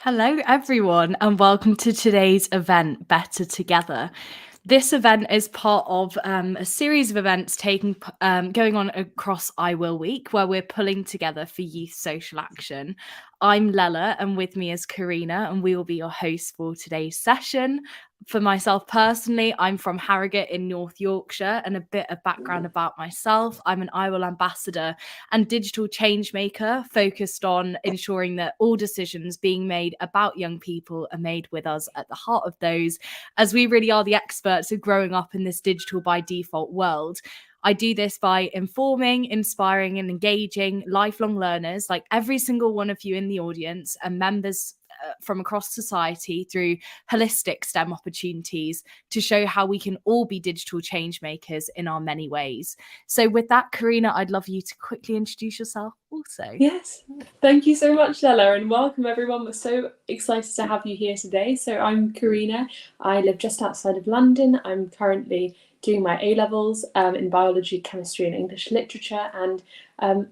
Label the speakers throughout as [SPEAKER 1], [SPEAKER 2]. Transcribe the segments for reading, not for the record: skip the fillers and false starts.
[SPEAKER 1] Hello, everyone, and welcome to today's event, Better Together. This event is part of a series of events going on across I Will Week, where we're pulling together for youth social action. I'm Lella, and with me is Karina, and we will be your hosts for today's session. For myself personally, I'm from Harrogate in North Yorkshire, and a bit of background about myself. I'm an I Will ambassador and digital change maker focused on ensuring that all decisions being made about young people are made with us at the heart of those, as we really are the experts of growing up in this digital by default world. I do this by informing, inspiring, and engaging lifelong learners like every single one of you in the audience and members from across society through holistic STEM opportunities to show how we can all be digital change makers in our many ways. So with that, Karina, I'd love you to quickly introduce yourself also.
[SPEAKER 2] Yes, thank you so much, Lella, and welcome everyone. We're so excited to have you here today. So I'm Karina. I live just outside of London. I'm currently doing my A-levels in biology, chemistry and English literature, and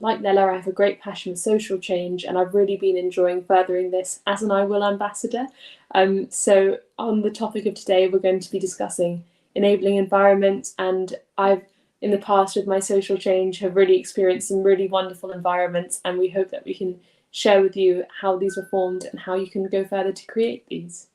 [SPEAKER 2] like Lella, I have a great passion for social change, and I've really been enjoying furthering this as an I Will ambassador. So on the topic of today, we're going to be discussing enabling environments, and I've in the past with my social change have really experienced some really wonderful environments, and we hope that we can share with you how these were formed and how you can go further to create these.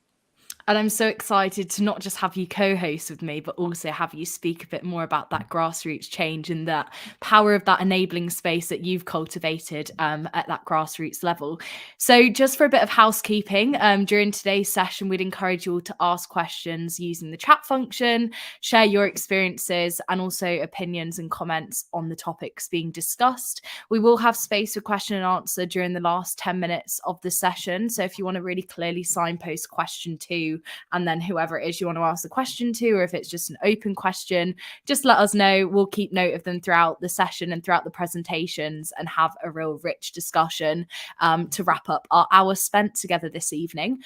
[SPEAKER 1] And I'm so excited to not just have you co-host with me, but also have you speak a bit more about that grassroots change and that power of that enabling space that you've cultivated at that grassroots level. So just for a bit of housekeeping, during today's session, we'd encourage you all to ask questions using the chat function, share your experiences and also opinions and comments on the topics being discussed. We will have space for question and answer during the last 10 minutes of the session. So if you want to really clearly signpost question 2, and then whoever it is you want to ask the question to, or if it's just an open question, just let us know. We'll keep note of them throughout the session and throughout the presentations and have a real rich discussion to wrap up our hour spent together this evening.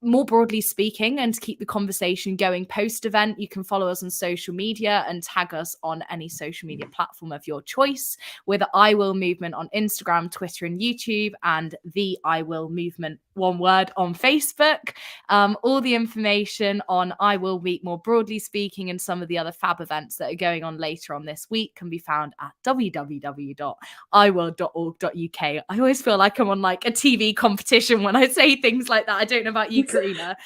[SPEAKER 1] More broadly speaking, and to keep the conversation going post-event, you can follow us on social media and tag us on any social media platform of your choice. We're the I Will Movement on Instagram, Twitter and YouTube, and the I Will Movement, one word, on Facebook. All the information on I Will Week more broadly speaking and some of the other fab events that are going on later on this week can be found at www.iwill.org.uk. I always feel like I'm on like a TV competition when I say things like that. I don't know about you, Karina.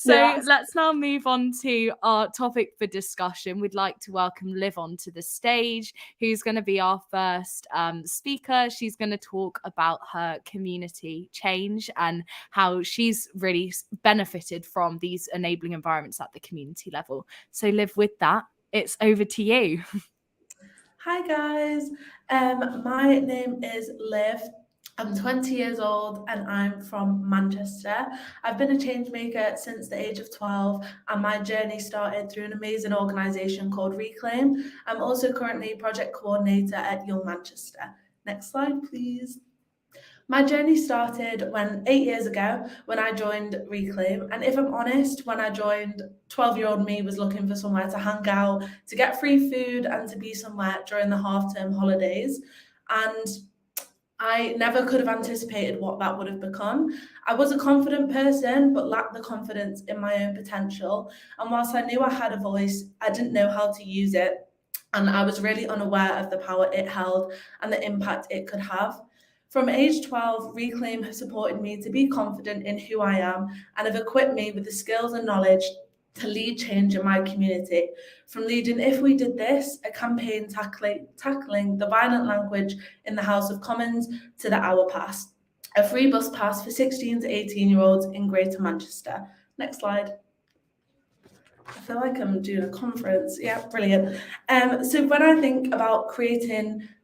[SPEAKER 1] Let's now move on to our topic for discussion. We'd like to welcome Liv onto the stage, who's going to be our first speaker. She's going to talk about her community change and how she's really benefited from these enabling environments at the community level. So Liv, with that, it's over to you.
[SPEAKER 3] Hi guys, my name is Liv. I'm 20 years old and I'm from Manchester. I've been a change maker since the age of 12 and my journey started through an amazing organisation called Reclaim. I'm also currently project coordinator at Young Manchester. Next slide, please. My journey started 8 years ago when I joined Reclaim. And if I'm honest, when I joined, 12-year-old me was looking for somewhere to hang out, to get free food and to be somewhere during the half-term holidays. And I never could have anticipated what that would have become. I was a confident person, but lacked the confidence in my own potential. And whilst I knew I had a voice, I didn't know how to use it. And I was really unaware of the power it held and the impact it could have. From age 12, Reclaim has supported me to be confident in who I am and have equipped me with the skills and knowledge to lead change in my community. From leading If We Did This, a campaign tackling the violent language in the House of Commons, to the Hour Pass, a free bus pass for 16 to 18-year-olds in Greater Manchester. Next slide. I feel like I'm doing a conference. Yeah, brilliant. So when I think about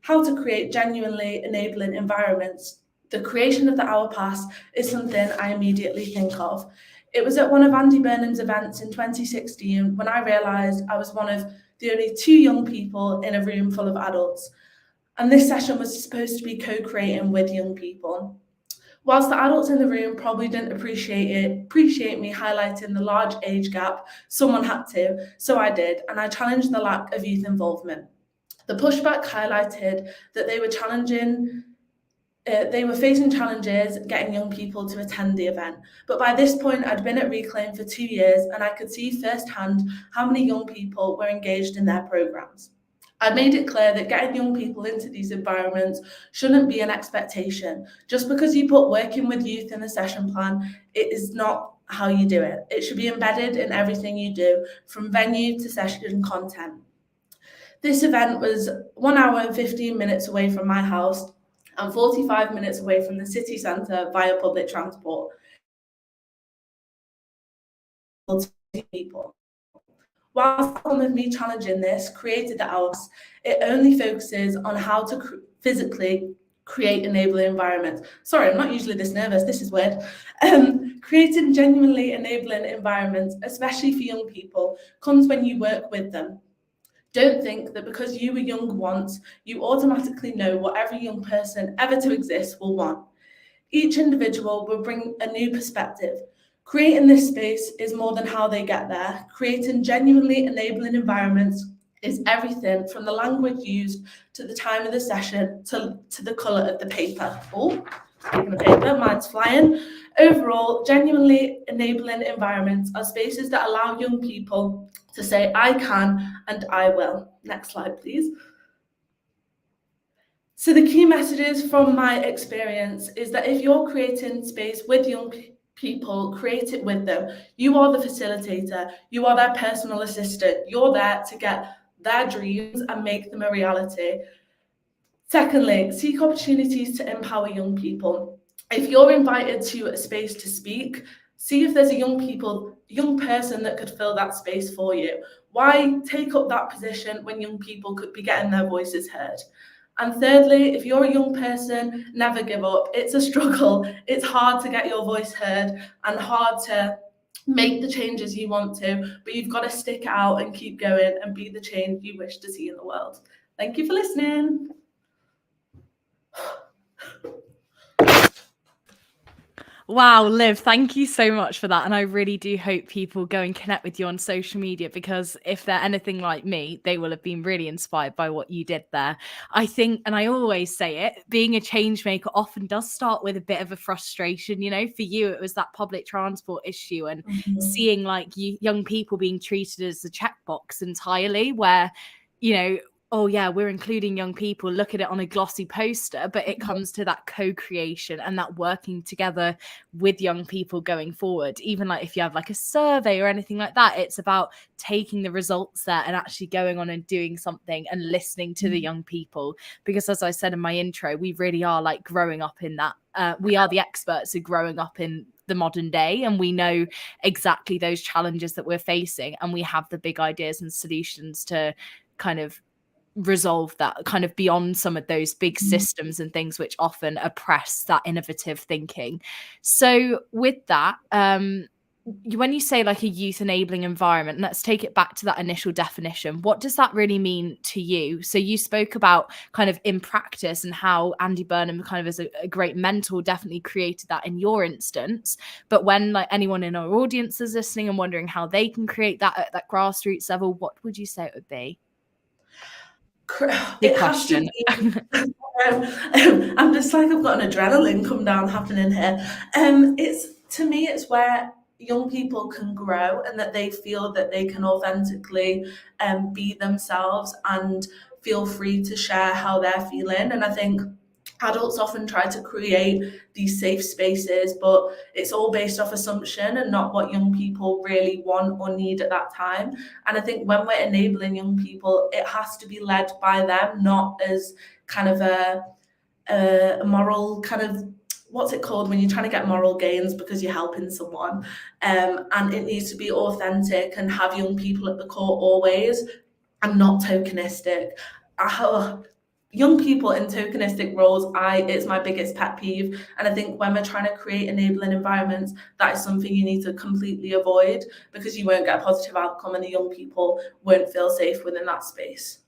[SPEAKER 3] how to create genuinely enabling environments, the creation of the Hour Pass is something I immediately think of. It was at one of Andy Burnham's events in 2016 when I realised I was one of the only 2 young people in a room full of adults. And this session was supposed to be co-creating with young people. Whilst the adults in the room probably didn't appreciate me highlighting the large age gap, someone had to, so I did, and I challenged the lack of youth involvement. The pushback highlighted that they were facing challenges getting young people to attend the event. But by this point, I'd been at Reclaim for 2 years, and I could see firsthand how many young people were engaged in their programs. I'd made it clear that getting young people into these environments shouldn't be an expectation. Just because you put working with youth in the session plan, it is not how you do it. It should be embedded in everything you do, from venue to session content. This event was 1 hour and 15 minutes away from my house and 45 minutes away from the city centre via public transport. People. Whilst with me challenging this created the hours, it only focuses on how to physically create enabling environments. Sorry, I'm not usually this nervous, this is weird. Creating genuinely enabling environments, especially for young people, comes when you work with them. Don't think that because you were young once, you automatically know what every young person ever to exist will want. Each individual will bring a new perspective. Creating this space is more than how they get there. Creating genuinely enabling environments is everything from the language used to the time of the session to the colour of the paper. Oh, speaking of paper, mine's flying. Overall, genuinely enabling environments are spaces that allow young people to say, I can and I will. Next slide, please. So the key messages from my experience is that if you're creating space with young people, create it with them. You are the facilitator. You are their personal assistant. You're there to get their dreams and make them a reality. Secondly, seek opportunities to empower young people. If you're invited to a space to speak, see if there's a young person that could fill that space for you. Why take up that position when young people could be getting their voices heard? And thirdly, if you're a young person, never give up. It's a struggle. It's hard to get your voice heard and hard to make the changes you want to, but you've got to stick out and keep going and be the change you wish to see in the world. Thank you for listening.
[SPEAKER 1] Wow, Liv, thank you so much for that. And I really do hope people go and connect with you on social media, because if they're anything like me, they will have been really inspired by what you did there. I think, and I always say it, being a change maker often does start with a bit of a frustration. You know, for you, it was that public transport issue and seeing like young people being treated as a checkbox entirely, where, you know, oh yeah, we're including young people, look at it on a glossy poster, but it comes to that co-creation and that working together with young people going forward. Even like if you have like a survey or anything like that, it's about taking the results there and actually going on and doing something and listening to the young people. Because as I said in my intro, we really are like growing up in that. We are the experts of growing up in the modern day, and we know exactly those challenges that we're facing, and we have the big ideas and solutions to kind of resolve that, kind of beyond some of those big systems and things which often oppress that innovative thinking. So with that, when you say like a youth enabling environment, let's take it back to that initial definition. What does that really mean to you? So you spoke about kind of in practice and how Andy Burnham kind of as a great mentor definitely created that in your instance. But when like anyone in our audience is listening and wondering how they can create that at that grassroots level, what would you say it would be? Big question.
[SPEAKER 3] I'm just like, I've got an adrenaline come down happening here. To me, it's where young people can grow and that they feel that they can authentically be themselves and feel free to share how they're feeling. And I think adults often try to create these safe spaces, but it's all based off assumption and not what young people really want or need at that time. And I think when we're enabling young people, it has to be led by them, not as kind of a moral kind of, what's it called when you're trying to get moral gains because you're helping someone. And it needs to be authentic and have young people at the core always, and not tokenistic. Young people in tokenistic roles, it's my biggest pet peeve. And I think when we're trying to create enabling environments, that is something you need to completely avoid, because you won't get a positive outcome and the young people won't feel safe within that space.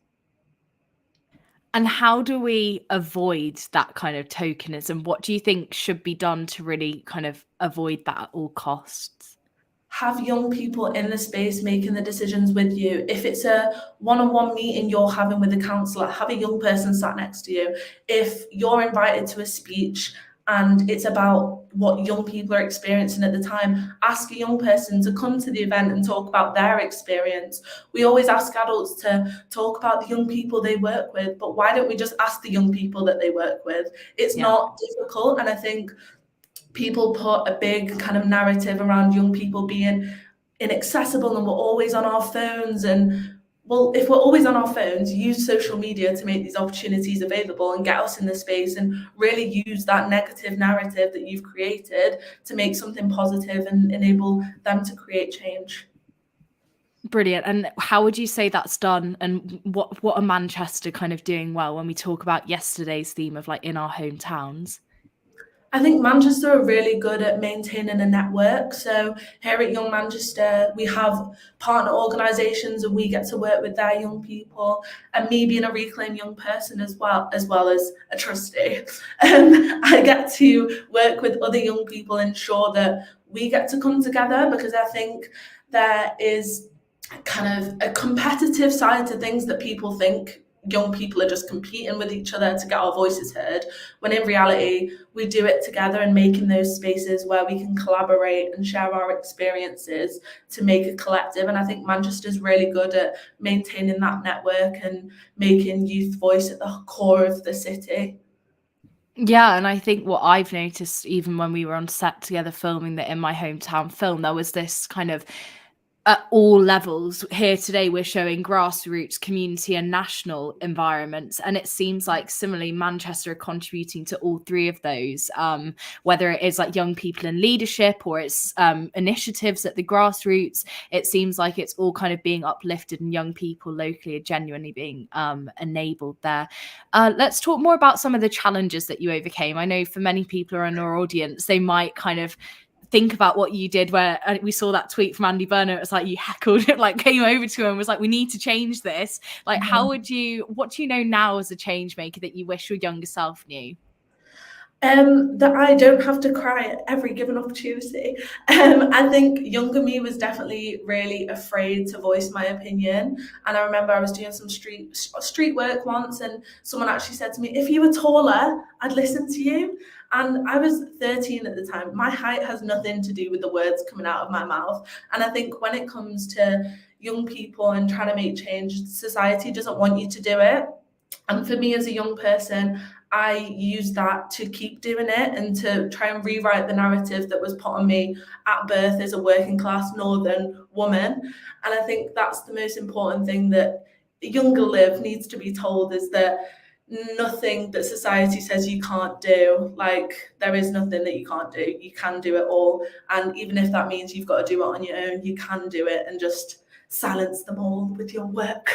[SPEAKER 1] And how do we avoid that kind of tokenism? What do you think should be done to really kind of avoid that at all costs?
[SPEAKER 3] Have young people in the space making the decisions with you. If it's a one-on-one meeting you're having with a counsellor, have a young person sat next to you. If you're invited to a speech and it's about what young people are experiencing at the time, ask a young person to come to the event and talk about their experience. We always ask adults to talk about the young people they work with, but why don't we just ask the young people that they work with? It's not difficult, and I think people put a big kind of narrative around young people being inaccessible and we're always on our phones. And well, if we're always on our phones, use social media to make these opportunities available and get us in the space, and really use that negative narrative that you've created to make something positive and enable them to create change.
[SPEAKER 1] Brilliant. And how would you say that's done? And what are Manchester kind of doing well when we talk about yesterday's theme of like in our hometowns?
[SPEAKER 3] I think Manchester are really good at maintaining a network. So here at Young Manchester, we have partner organisations and we get to work with their young people, and me being a Reclaim young person as well as a trustee. I get to work with other young people, ensure that we get to come together, because I think there is kind of a competitive side to things that people think young people are just competing with each other to get our voices heard, when in reality we do it together and making those spaces where we can collaborate and share our experiences to make a collective. And I think Manchester's really good at maintaining that network and making youth voice at the core of the city.
[SPEAKER 1] Yeah, and I think what I've noticed, even when we were on set together filming the In My Hometown film, there was this kind of at all levels. Here today, we're showing grassroots, community, and national environments. And it seems like similarly, Manchester are contributing to all three of those, whether it is like young people in leadership or it's initiatives at the grassroots. It seems like it's all kind of being uplifted and young people locally are genuinely being enabled there. Let's talk more about some of the challenges that you overcame. I know for many people in our audience, they might kind of think about what you did, where we saw that tweet from Andy Burnham. It was like you heckled it, like came over to him and was like, we need to change this. Like, what do you know now as a change maker that you wish your younger self knew?
[SPEAKER 3] That I don't have to cry at every given opportunity. I think younger me was definitely really afraid to voice my opinion. And I remember I was doing some street work once, and someone actually said to me, if you were taller, I'd listen to you. And I was 13 at the time. My height has nothing to do with the words coming out of my mouth. And I think when it comes to young people and trying to make change, society doesn't want you to do it. And for me as a young person, I use that to keep doing it and to try and rewrite the narrative that was put on me at birth as a working class northern woman. And I think that's the most important thing that younger Liv needs to be told, is that nothing that society says you can't do, like there is nothing that you can't do. You can do it all. And even if that means you've got to do it on your own, you can do it, and just silence them all with your work.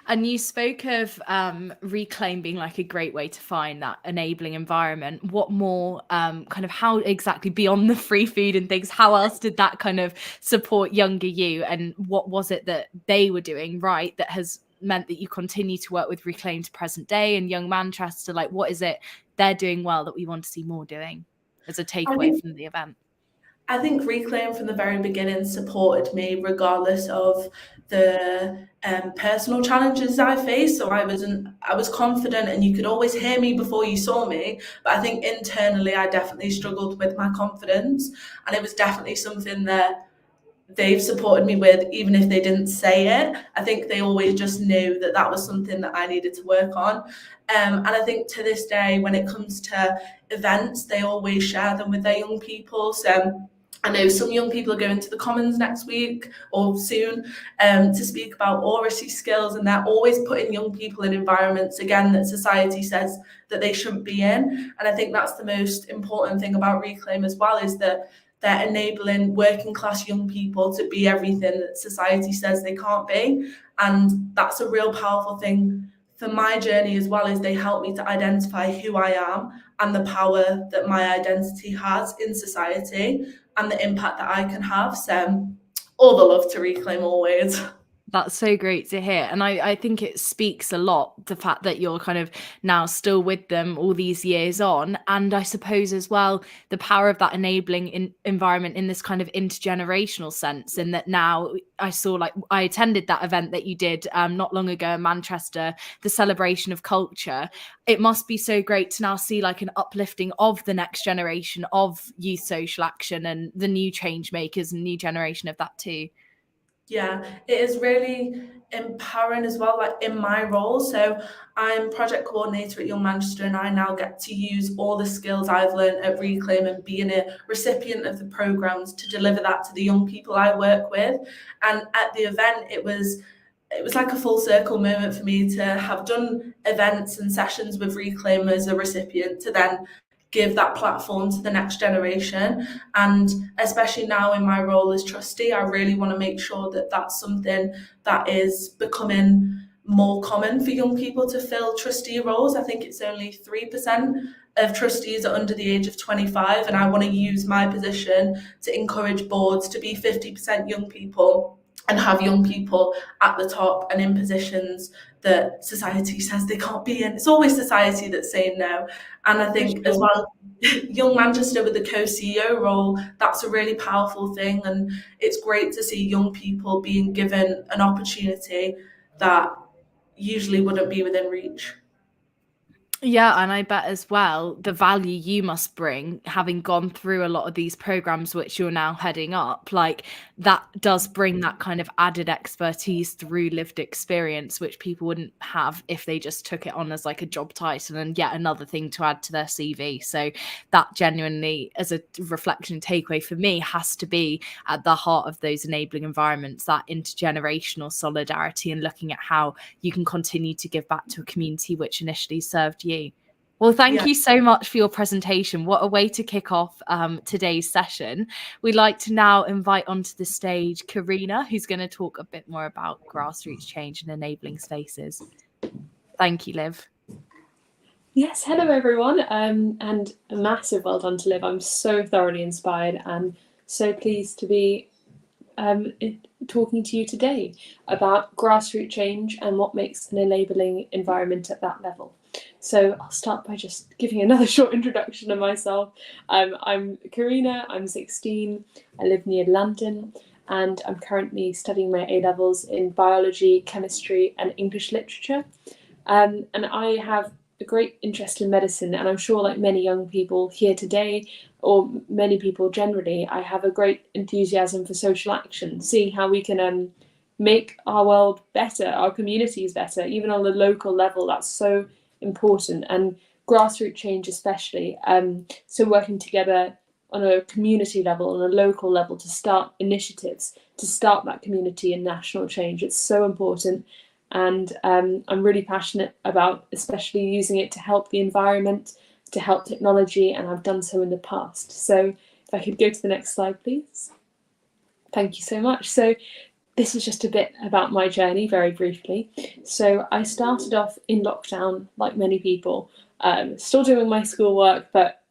[SPEAKER 1] And you spoke of Reclaim being like a great way to find that enabling environment. What more, kind of how exactly beyond the free food and things, how else did that kind of support younger you? And what was it that they were doing right that has meant that you continue to work with Reclaim to present day and Young Manchester? Like, what is it they're doing well that we want to see more doing as a takeaway from the event?
[SPEAKER 3] I think Reclaim from the very beginning supported me regardless of the personal challenges I faced. So I was confident, and you could always hear me before you saw me. But I think internally I definitely struggled with my confidence, and it was definitely something that they've supported me with, even if they didn't say it. I think they always just knew that that was something that I needed to work on. And I think to this day, when it comes to events, they always share them with their young people. So I know some young people are going to the Commons next week or soon to speak about oracy skills, and they're always putting young people in environments, again, that society says that they shouldn't be in. And I think that's the most important thing about Reclaim as well, is that they're enabling working class young people to be everything that society says they can't be. And that's a real powerful thing for my journey as well, is they help me to identify who I am and the power that my identity has in society and the impact that I can have. So all the love to Reclaim always.
[SPEAKER 1] That's so great to hear. And I think it speaks a lot, the fact that you're kind of now still with them all these years on. And I suppose as well, the power of that enabling environment in this kind of intergenerational sense, in that now I saw, like, I attended that event that you did not long ago in Manchester, the celebration of culture. It must be so great to now see like an uplifting of the next generation of youth social action and the new change makers and new generation of that too.
[SPEAKER 3] Yeah, it is really empowering as well, like in my role. So I'm project coordinator at Young Manchester, and I now get to use all the skills I've learned at Reclaim and being a recipient of the programs to deliver that to the young people I work with. And at the event, it was like a full circle moment for me to have done events and sessions with Reclaim as a recipient, to then give that platform to the next generation. And especially now in my role as trustee, I really want to make sure that that's something that is becoming more common for young people to fill trustee roles. I think it's only 3% of trustees are under the age of 25, and I want to use my position to encourage boards to be 50% young people and have young people at the top and in positions that society says they can't be in. It's always society that's saying no. And I think as well, Young Manchester with the co-CEO role, that's a really powerful thing. And it's great to see young people being given an opportunity that usually wouldn't be within reach.
[SPEAKER 1] Yeah, and I bet as well the value you must bring, having gone through a lot of these programs which you're now heading up, like that does bring that kind of added expertise through lived experience, which people wouldn't have if they just took it on as like a job title and yet another thing to add to their CV. So that genuinely, as a reflection takeaway for me, has to be at the heart of those enabling environments, that intergenerational solidarity and looking at how you can continue to give back to a community which initially served you. Well, thank you so much for your presentation. What a way to kick off today's session. We'd like to now invite onto the stage Karina, who's going to talk a bit more about grassroots change and enabling spaces. Thank you, Liv.
[SPEAKER 2] Yes, hello everyone, and a massive well done to Liv. I'm so thoroughly inspired and so pleased to be talking to you today about grassroots change and what makes an enabling environment at that level. So I'll start by just giving another short introduction of myself. I'm Karina, I'm 16, I live near London, and I'm currently studying my A-levels in biology, chemistry and English literature. And I have a great interest in medicine, and I'm sure like many young people here today, or many people generally, I have a great enthusiasm for social action, seeing how we can make our world better, our communities better, even on the local level. That's so important, and grassroots change especially. So working together on a community level, on a local level, to start initiatives, to start that community and national change. It's so important. And I'm really passionate about especially using it to help the environment, to help technology, and I've done so in the past. So if I could go to the next slide, please. Thank you so much. So this is just a bit about my journey, very briefly. So I started off in lockdown, like many people, still doing my schoolwork, but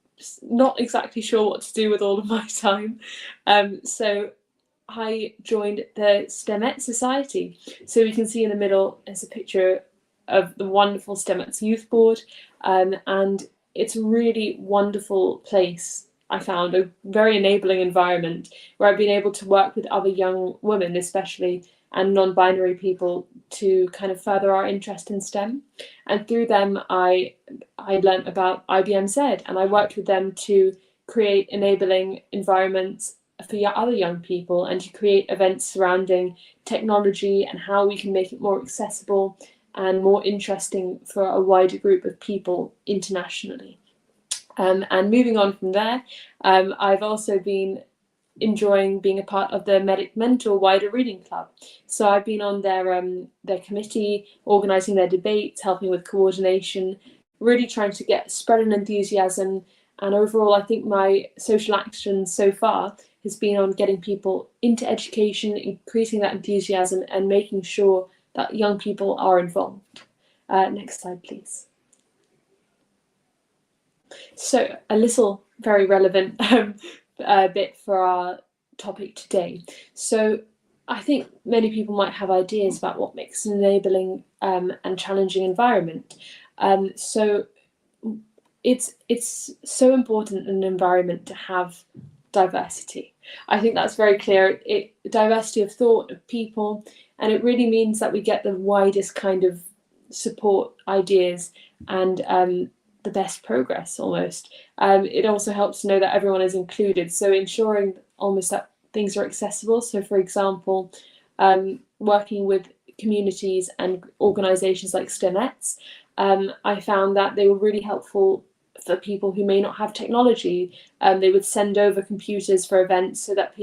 [SPEAKER 2] not exactly sure what to do with all of my time. So I joined the STEMET Society. So we can see in the middle there's a picture of the wonderful STEMET's youth board, and it's a really wonderful place. I found a very enabling environment where I've been able to work with other young women, especially, and non-binary people, to kind of further our interest in STEM. And through them, I learned about IBMZ, and I worked with them to create enabling environments for other young people and to create events surrounding technology and how we can make it more accessible and more interesting for a wider group of people internationally. And moving on from there, I've also been enjoying being a part of the Medic Mentor Wider Reading Club. So I've been on their committee, organising their debates, helping with coordination, really trying to spread an enthusiasm. And overall, I think my social action so far has been on getting people into education, increasing that enthusiasm and making sure that young people are involved. Next slide, please. So a little very relevant bit for our topic today. So I think many people might have ideas about what makes an enabling and challenging environment. So it's so important in an environment to have diversity. I think that's very clear. Diversity of thought, of people, and it really means that we get the widest kind of support, ideas, and the best progress almost. It also helps to know that everyone is included, so ensuring almost that things are accessible. So, for example, working with communities and organisations like STEMettes, I found that they were really helpful for people who may not have technology. They would send over computers for events so that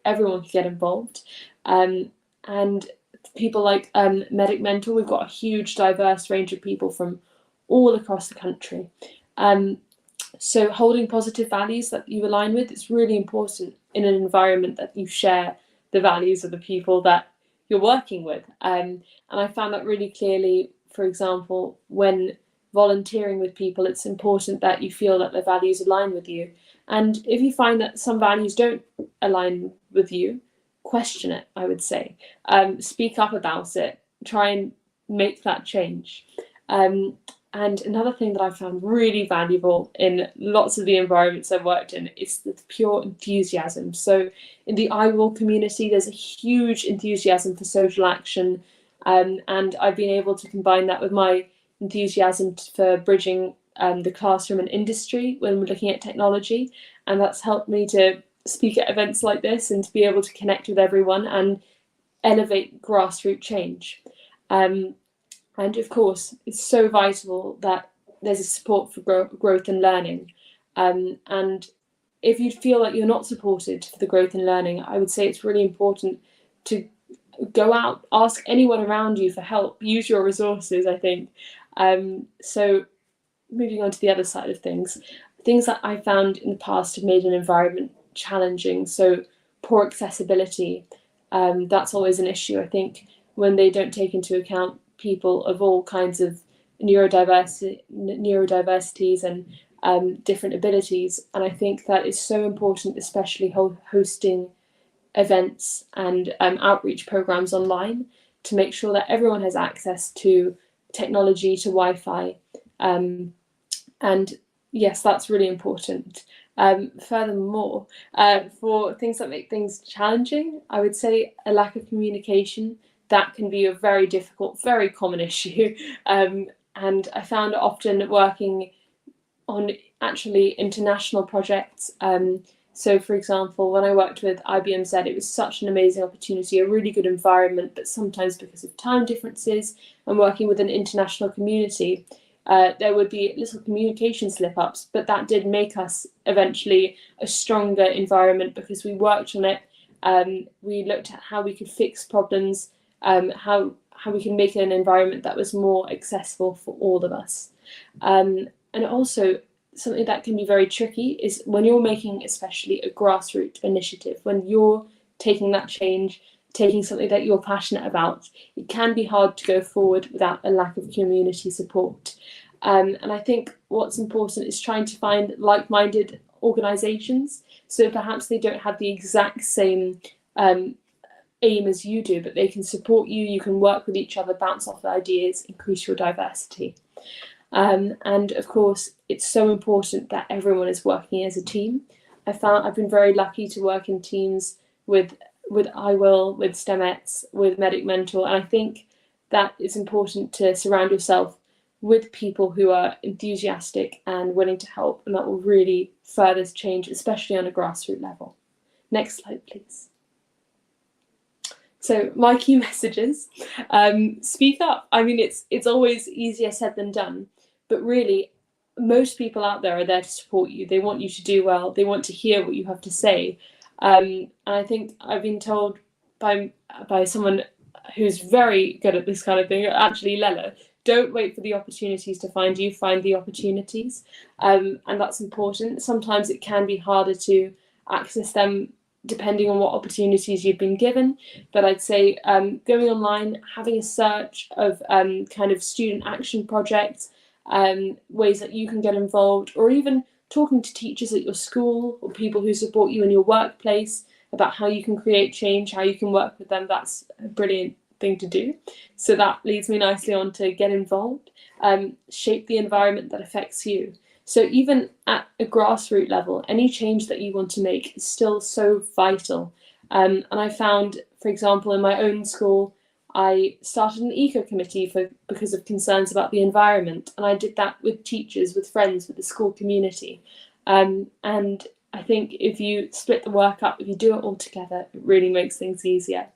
[SPEAKER 2] everyone could get involved. And people like Medic Mentor, we've got a huge diverse range of people from all across the country. So holding positive values that you align with, it's really important in an environment that you share the values of the people that you're working with. And I found that really clearly, for example, when volunteering with people, it's important that you feel that their values align with you. And if you find that some values don't align with you, question it, I would say. Speak up about it. Try and make that change. And another thing that I found really valuable in lots of the environments I've worked in is the pure enthusiasm. So in the VOL community, there's a huge enthusiasm for social action. And I've been able to combine that with my enthusiasm for bridging the classroom and industry when we're looking at technology. And that's helped me to speak at events like this and to be able to connect with everyone and elevate grassroots change. And of course, it's so vital that there's a support for growth and learning. And if you feel like you're not supported for the growth and learning, I would say it's really important to go out, ask anyone around you for help, use your resources, I think. So moving on to the other side of things that I found in the past have made an environment challenging. So poor accessibility, that's always an issue, I think, when they don't take into account people of all kinds of neurodiversities and different abilities. And I think that is so important, especially hosting events and outreach programs online, to make sure that everyone has access to technology, to Wi-Fi. And yes, that's really important. Furthermore, for things that make things challenging, I would say a lack of communication. That can be a very difficult, very common issue. And I found often working on actually international projects. So, for example, when I worked with IBM-Z, it was such an amazing opportunity, a really good environment, but sometimes because of time differences and working with an international community, there would be little communication slip-ups, but that did make us eventually a stronger environment because we worked on it. We looked at how we could fix problems, how we can make an environment that was more accessible for all of us. And also, something that can be very tricky is when you're making especially a grassroots initiative, when you're taking that change, taking something that you're passionate about, it can be hard to go forward without a lack of community support. And I think what's important is trying to find like-minded organisations. So perhaps they don't have the exact same aim as you do, but they can support you, you can work with each other, bounce off ideas, increase your diversity. And of course, it's so important that everyone is working as a team. I've been very lucky to work in teams with IWIL, with STEMettes, with Medic Mentor, and I think that it's important to surround yourself with people who are enthusiastic and willing to help, and that will really further change, especially on a grassroots level. Next slide, please. So my key messages, speak up. I mean, it's always easier said than done, but really most people out there are there to support you. They want you to do well. They want to hear what you have to say. And I think I've been told by someone who's very good at this kind of thing, actually Lela, don't wait for the opportunities to find you, find the opportunities. And that's important. Sometimes it can be harder to access them depending on what opportunities you've been given. But I'd say going online, having a search of kind of student action projects, ways that you can get involved, or even talking to teachers at your school or people who support you in your workplace, about how you can create change, how you can work with them, that's a brilliant thing to do. So that leads me nicely on to get involved, shape the environment that affects you. So even at a grassroots level, any change that you want to make is still so vital. And I found, for example, in my own school, I started an eco committee because of concerns about the environment, and I did that with teachers, with friends, with the school community. And I think if you split the work up, if you do it all together, it really makes things easier.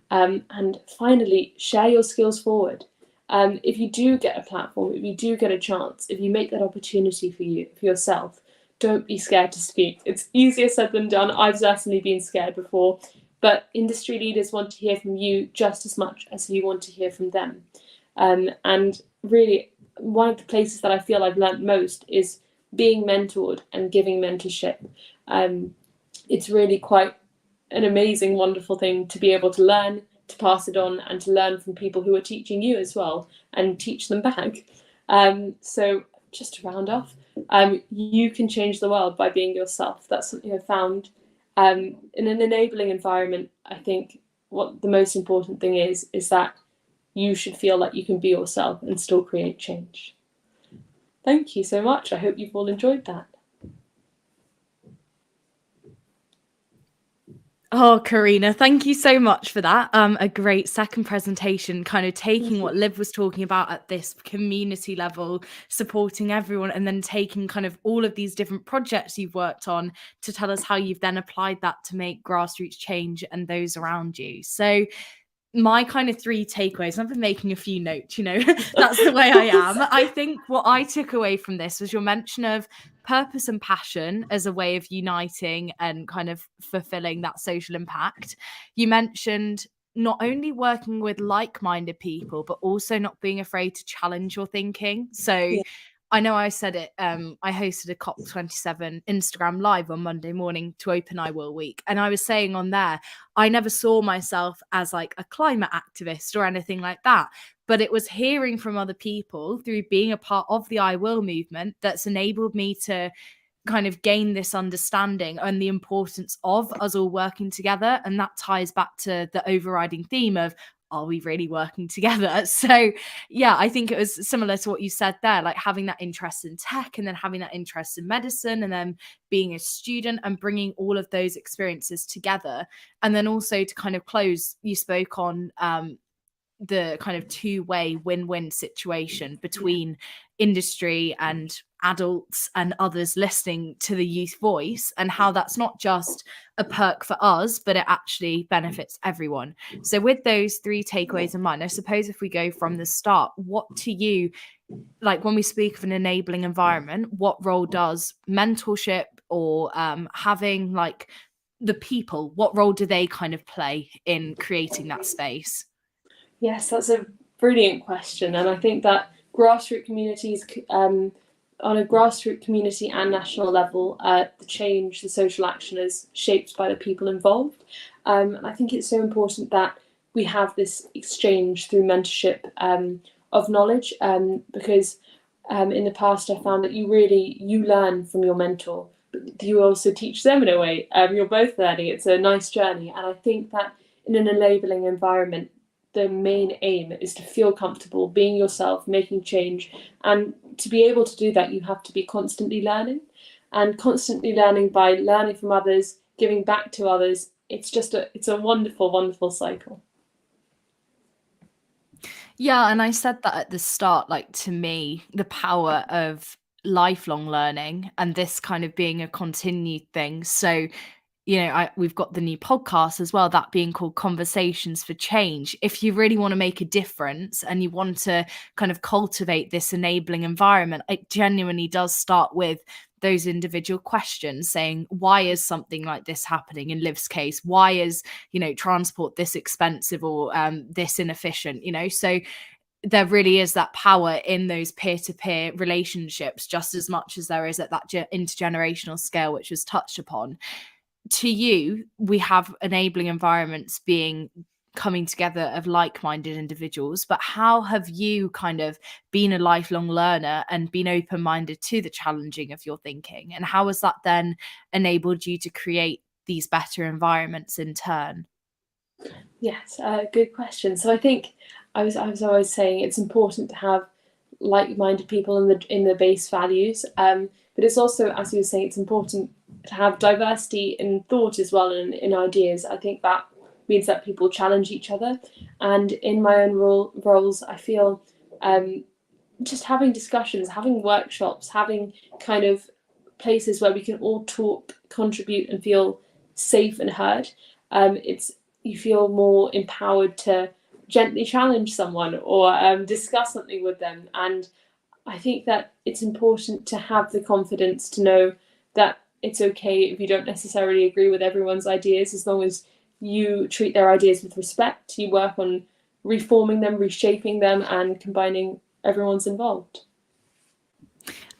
[SPEAKER 2] And finally, share your skills forward. If you do get a platform, if you do get a chance, if you make that opportunity for yourself, don't be scared to speak. It's easier said than done. I've certainly been scared before, but industry leaders want to hear from you just as much as you want to hear from them. And really, one of the places that I feel I've learnt most is being mentored and giving mentorship. It's really quite an amazing, wonderful thing to be able to learn, to pass it on, and to learn from people who are teaching you as well, and teach them back. So just to round off, you can change the world by being yourself. That's something I've found. In an enabling environment, I think what the most important thing is that you should feel like you can be yourself and still create change. Thank you so much. I hope you've all enjoyed that.
[SPEAKER 1] Oh, Karina, thank you so much for that. A great second presentation, kind of taking what Liv was talking about at this community level, supporting everyone, and then taking kind of all of these different projects you've worked on to tell us how you've then applied that to make grassroots change and those around you. So my kind of 3 takeaways, I've been making a few notes, that's the way I am. I think what I took away from this was your mention of purpose and passion as a way of uniting and kind of fulfilling that social impact. You mentioned not only working with like-minded people, but also not being afraid to challenge your thinking. So
[SPEAKER 2] Yeah.
[SPEAKER 1] I know I said it, I hosted a COP27 Instagram live on Monday morning to open IWIL Week. And I was saying on there, I never saw myself as like a climate activist or anything like that. But it was hearing from other people through being a part of the I Will movement that's enabled me to kind of gain this understanding and the importance of us all working together. And that ties back to the overriding theme of, are we really working together? So yeah, I think it was similar to what you said there, like having that interest in tech and then having that interest in medicine and then being a student and bringing all of those experiences together. And then also to kind of close, you spoke on the kind of two-way win-win situation between industry and adults and others listening to the youth voice, and how that's not just a perk for us, but it actually benefits everyone. So with those 3 takeaways in mind, I suppose if we go from the start, what to you, like when we speak of an enabling environment, what role does mentorship or having like the people, what role do they kind of play in creating that space?
[SPEAKER 2] Yes, that's a brilliant question, and I think that grassroots communities, on a grassroots community and national level, the change, the social action is shaped by the people involved. And I think it's so important that we have this exchange through mentorship of knowledge, because in the past I found that you learn from your mentor, but you also teach them in a way. You're both learning. It's a nice journey, and I think that in an enabling environment, the main aim is to feel comfortable being yourself, making change. And to be able to do that, you have to be constantly learning, and constantly learning by learning from others, giving back to others. It's a wonderful, wonderful cycle.
[SPEAKER 1] Yeah, and I said that at the start, like to me, the power of lifelong learning and this kind of being a continued thing. So we've got the new podcast as well, that being called Conversations for Change. If you really want to make a difference and you want to kind of cultivate this enabling environment, it genuinely does start with those individual questions, saying, why is something like this happening? In Liv's case, why is, transport this expensive or this inefficient? So there really is that power in those peer-to-peer relationships, just as much as there is at that intergenerational scale, which was touched upon. To you, we have enabling environments coming together of like-minded individuals, but how have you kind of been a lifelong learner and been open-minded to the challenging of your thinking, and how has that then enabled you to create these better environments in turn?
[SPEAKER 2] Yes, good question. So I think I was always saying it's important to have like-minded people in the base values, but it's also, as you were saying, it's important to have diversity in thought as well, and in ideas. I think that means that people challenge each other, and in my own roles, I feel just having discussions, having workshops, having kind of places where we can all talk, contribute, and feel safe and heard. It's You feel more empowered to gently challenge someone or discuss something with them. And I think that it's important to have the confidence to know that it's okay if you don't necessarily agree with everyone's ideas, as long as you treat their ideas with respect, you work on reforming them, reshaping them, and combining everyone's involved.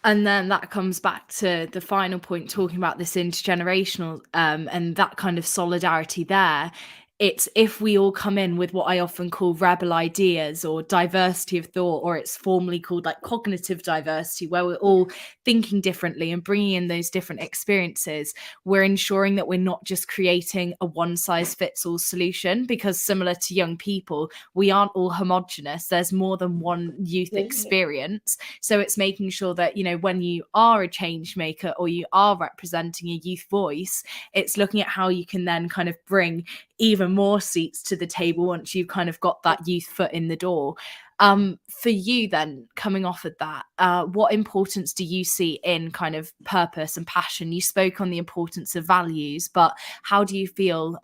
[SPEAKER 1] And then that comes back to the final point, talking about this intergenerational and that kind of solidarity there. It's if we all come in with what I often call rebel ideas or diversity of thought, or it's formally called like cognitive diversity, where we're all thinking differently and bringing in those different experiences, we're ensuring that we're not just creating a one size fits all solution, because similar to young people, we aren't all homogenous. There's more than one youth experience. So it's making sure that, you know, when you are a change maker or you are representing a youth voice, it's looking at how you can then kind of bring even more seats to the table once you've kind of got that youth foot in the door. For you then, coming off of that, what importance do you see in kind of purpose and passion? You spoke on the importance of values, but how do you feel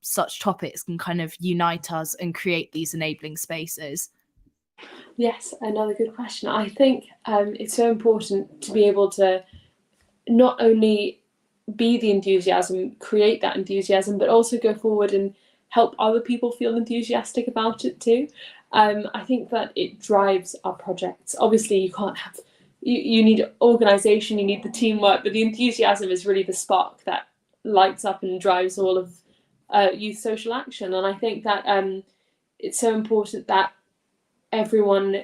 [SPEAKER 1] such topics can kind of unite us and create these enabling spaces?
[SPEAKER 2] Yes, another good question. I think it's so important to be able to not only be the enthusiasm, create that enthusiasm, but also go forward and help other people feel enthusiastic about it too. I think that it drives our projects. Obviously, you can't have, you need organisation, you need the teamwork, but the enthusiasm is really the spark that lights up and drives all of youth social action. And I think that it's so important that everyone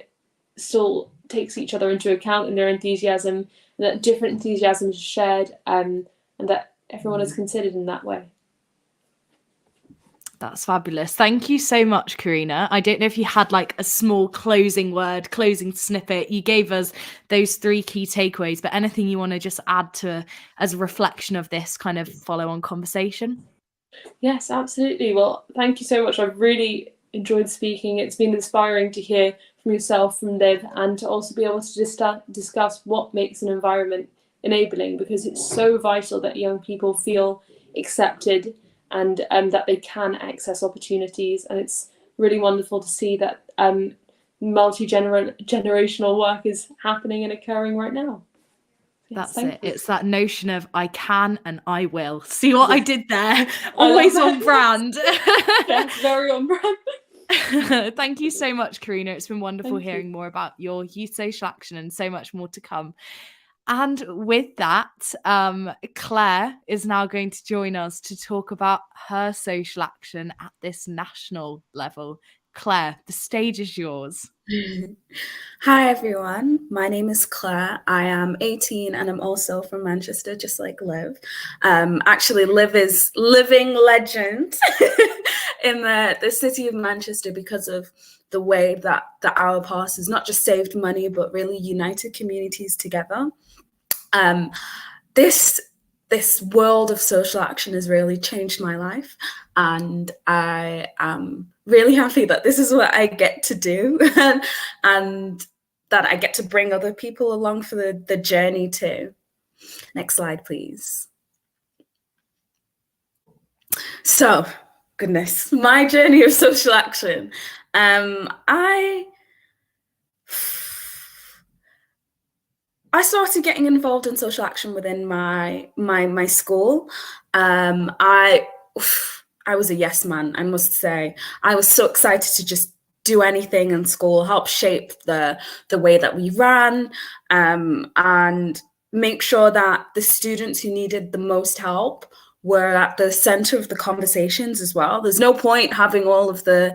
[SPEAKER 2] still takes each other into account in their enthusiasm, and that different enthusiasms are shared, and that everyone is considered in that way.
[SPEAKER 1] That's fabulous. Thank you so much, Karina. I don't know if you had like a small closing word, closing snippet. You gave us those 3 key takeaways, but anything you want to just add to as a reflection of this kind of follow-on conversation?
[SPEAKER 2] Yes, absolutely. Well, thank you so much. I've really enjoyed speaking. It's been inspiring to hear from yourself, from Liv, and to also be able to discuss what makes an environment enabling, because it's so vital that young people feel accepted and that they can access opportunities. And it's really wonderful to see that multi-generational work is happening and occurring right now.
[SPEAKER 1] Yes, that's it. It's that notion of I can and I will. See what I did there?
[SPEAKER 2] I
[SPEAKER 1] Always on brand.
[SPEAKER 2] Yes, very on brand.
[SPEAKER 1] Thank you so much, Karina. It's been wonderful hearing more about your youth social action and so much more to come. And with that, Claire is now going to join us to talk about her social action at this national level. Claire, the stage is yours.
[SPEAKER 4] Hi everyone, my name is Claire. I am 18 and I'm also from Manchester, just like Liv. Actually, Liv is living legend in the city of Manchester because of the way that the Hour Pass has not just saved money, but really united communities together. This world of social action has really changed my life, and I am really happy that this is what I get to do and that I get to bring other people along for the journey too. Next slide, please. So, goodness, my journey of social action. I started getting involved in social action within my school. I was a yes man, I must say. I was so excited to just do anything in school, help shape the way that we ran, and make sure that the students who needed the most help were at the center of the conversations as well. There's no point having all of the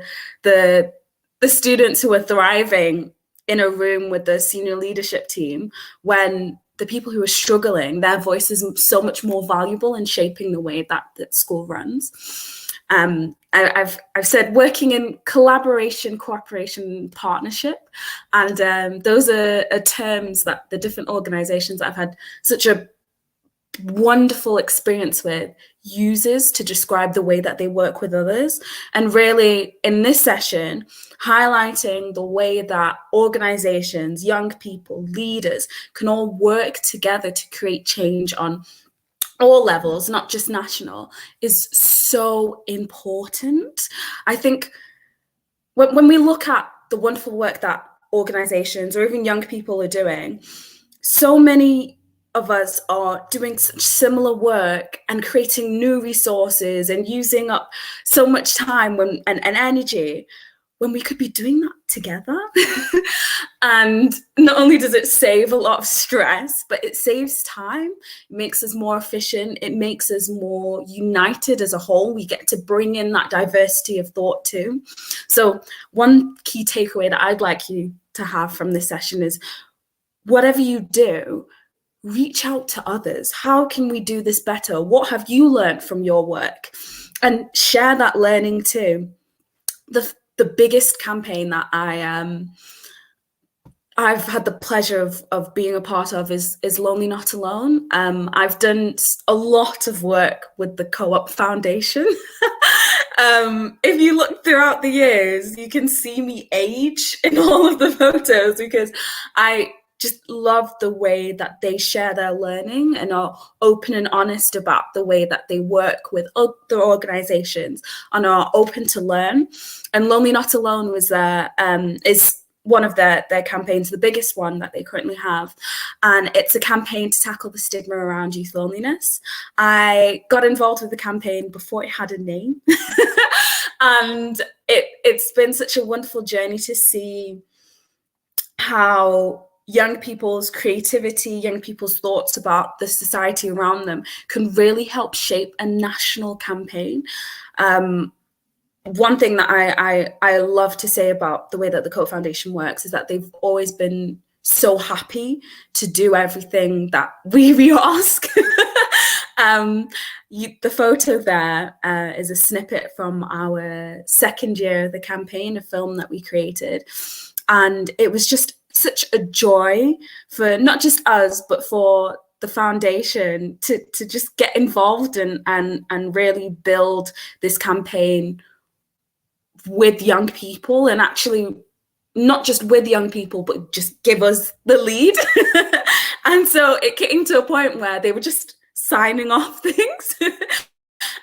[SPEAKER 4] students who are thriving in a room with the senior leadership team when the people who are struggling, their voice is so much more valuable in shaping the way that school runs. I've said working in collaboration, cooperation, partnership, and those are terms that the different organisations that I've had such a wonderful experience with uses to describe the way that they work with others. And really in this session, highlighting the way that organizations, young people, leaders can all work together to create change on all levels, not just national, is so important. I think when we look at the wonderful work that organizations or even young people are doing, so many of us are doing such similar work and creating new resources and using up so much time and energy when we could be doing that together. And not only does it save a lot of stress, but it saves time. It makes us more efficient. It makes us more united as a whole. We get to bring in that diversity of thought too. So one key takeaway that I'd like you to have from this session is, whatever you do, reach out to others. How can we do this better? What have you learned from your work? And share that learning too. The biggest campaign that I've had the pleasure of being a part of is Lonely Not Alone. I've done a lot of work with the Co-op Foundation. If you look throughout the years, you can see me age in all of the photos, because I just love the way that they share their learning and are open and honest about the way that they work with other organizations and are open to learn. And Lonely Not Alone was is one of their campaigns, the biggest one that they currently have. And it's a campaign to tackle the stigma around youth loneliness. I got involved with the campaign before it had a name. And it's been such a wonderful journey to see how young people's creativity, young people's thoughts about the society around them can really help shape a national campaign. One thing that I love to say about the way that the Co Foundation works is that they've always been so happy to do everything that we ask. The photo there is a snippet from our second year of the campaign, a film that we created. And it was just such a joy for not just us, but for the foundation to just get involved and really build this campaign with young people, and actually not just with young people, but just give us the lead. And so it came to a point where they were just signing off things.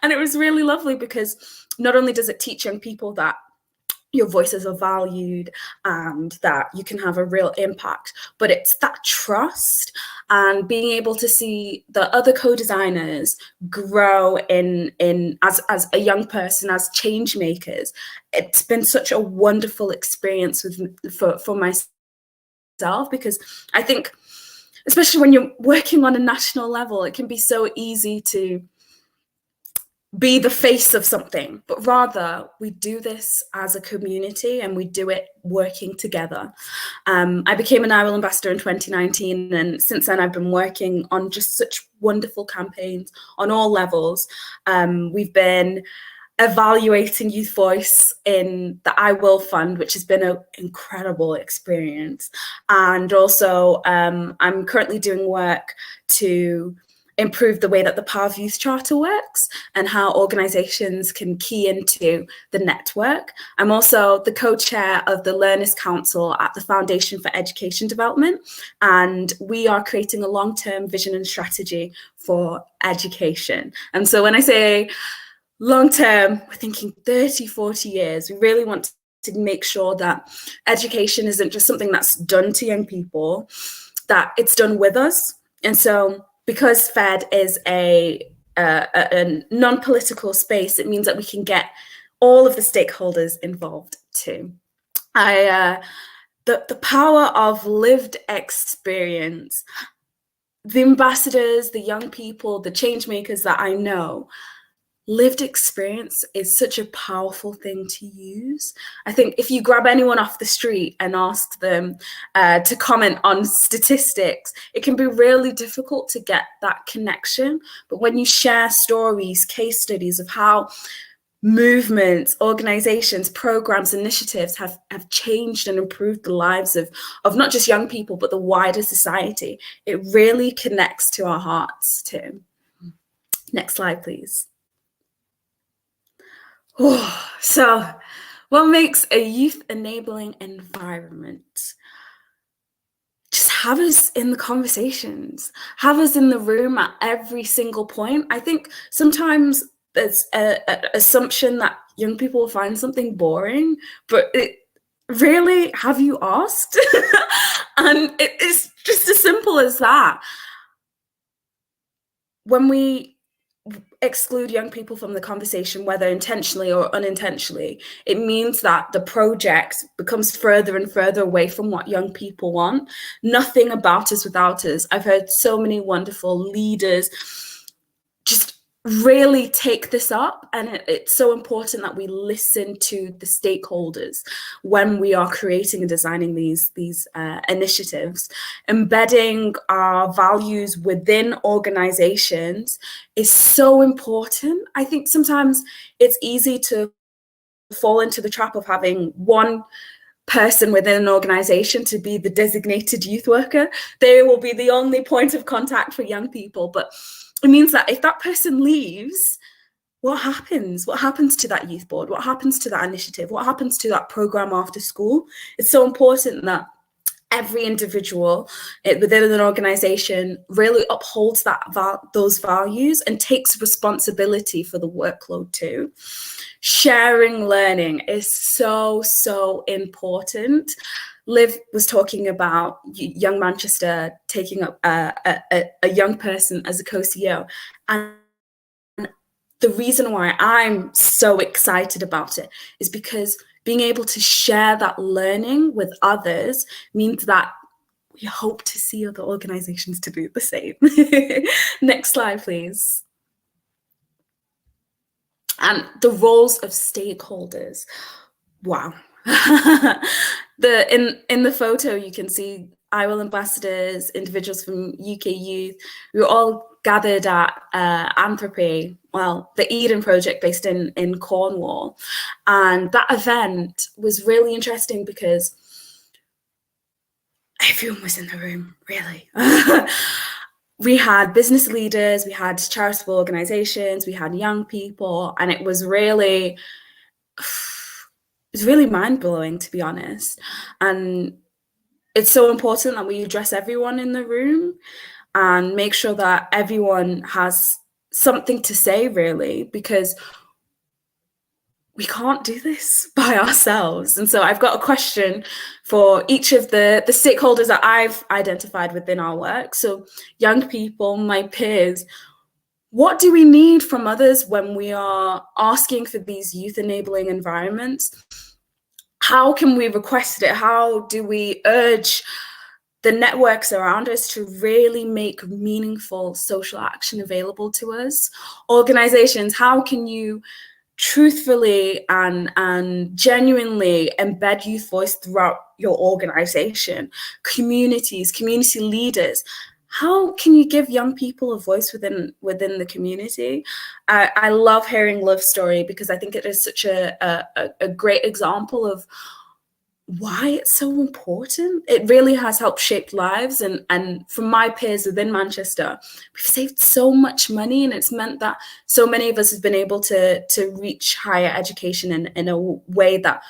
[SPEAKER 4] And it was really lovely, because not only does it teach young people that your voices are valued and that you can have a real impact, but it's that trust and being able to see the other co-designers grow in as a young person, as change makers. It's been such a wonderful experience for myself, because I think, especially when you're working on a national level, it can be so easy to be the face of something, but rather we do this as a community and we do it working together. I became an IWIL ambassador in 2019, and since then I've been working on just such wonderful campaigns on all levels. We've been evaluating youth voice in the IWIL Fund, which has been an incredible experience. And also I'm currently doing work to improve the way that the Power of Youth Charter works and how organisations can key into the network. I'm also the co-chair of the Learners Council at the Foundation for Education Development, and we are creating a long-term vision and strategy for education. And so when I say long-term, we're thinking 30, 40 years. We really want to make sure that education isn't just something that's done to young people, that it's done with us. And so because FED is a non-political space, it means that we can get all of the stakeholders involved too. The power of lived experience, the ambassadors, the young people, the change makers that I know, lived experience is such a powerful thing to use. I think if you grab anyone off the street and ask them to comment on statistics, it can be really difficult to get that connection. But when you share stories, case studies of how movements, organizations, programs, initiatives have changed and improved the lives of not just young people, but the wider society, it really connects to our hearts too. Next slide, please. Oh, so what makes a youth enabling environment? Just have us in the conversations, have us in the room at every single point. I think sometimes there's an assumption that young people will find something boring, but really, have you asked? And it's just as simple as that. When we exclude young people from the conversation, whether intentionally or unintentionally, it means that the project becomes further and further away from what young people want. Nothing about us without us. I've heard so many wonderful leaders just really take this up, and it's so important that we listen to the stakeholders when we are creating and designing these initiatives. Embedding our values within organizations is so important. I think sometimes it's easy to fall into the trap of having one person within an organization to be the designated youth worker. They will be the only point of contact for young people, but it means that if that person leaves, what happens? What happens to that youth board? What happens to that initiative? What happens to that program after school? It's so important that every individual within an organization really upholds those values and takes responsibility for the workload too. Sharing learning is so, so important. Liv was talking about Young Manchester taking up a young person as a co-CEO. And the reason why I'm so excited about it is because being able to share that learning with others means that we hope to see other organizations to do the same. Next slide, please. And the roles of stakeholders. Wow. In the photo, you can see IWIL ambassadors, individuals from UK Youth. We were all gathered at Anthropy, well, the Eden Project based in Cornwall. And that event was really interesting because everyone was in the room, really. We had business leaders, we had charitable organizations, we had young people, and it was really mind-blowing, to be honest. And it's so important that we address everyone in the room and make sure that everyone has something to say, really, because we can't do this by ourselves. And so I've got a question for each of the stakeholders that I've identified within our work. So young people, my peers, what do we need from others when we are asking for these youth enabling environments? How can we request it? How do we urge the networks around us to really make meaningful social action available to us? Organizations, how can you truthfully and genuinely embed youth voice throughout your organization? Communities, community leaders, how can you give young people a voice within the community? I love hearing Liv's story because I think it is such a great example of why it's so important. It really has helped shape lives, and from my peers within Manchester, we've saved so much money, and it's meant that so many of us have been able to reach higher education in a way that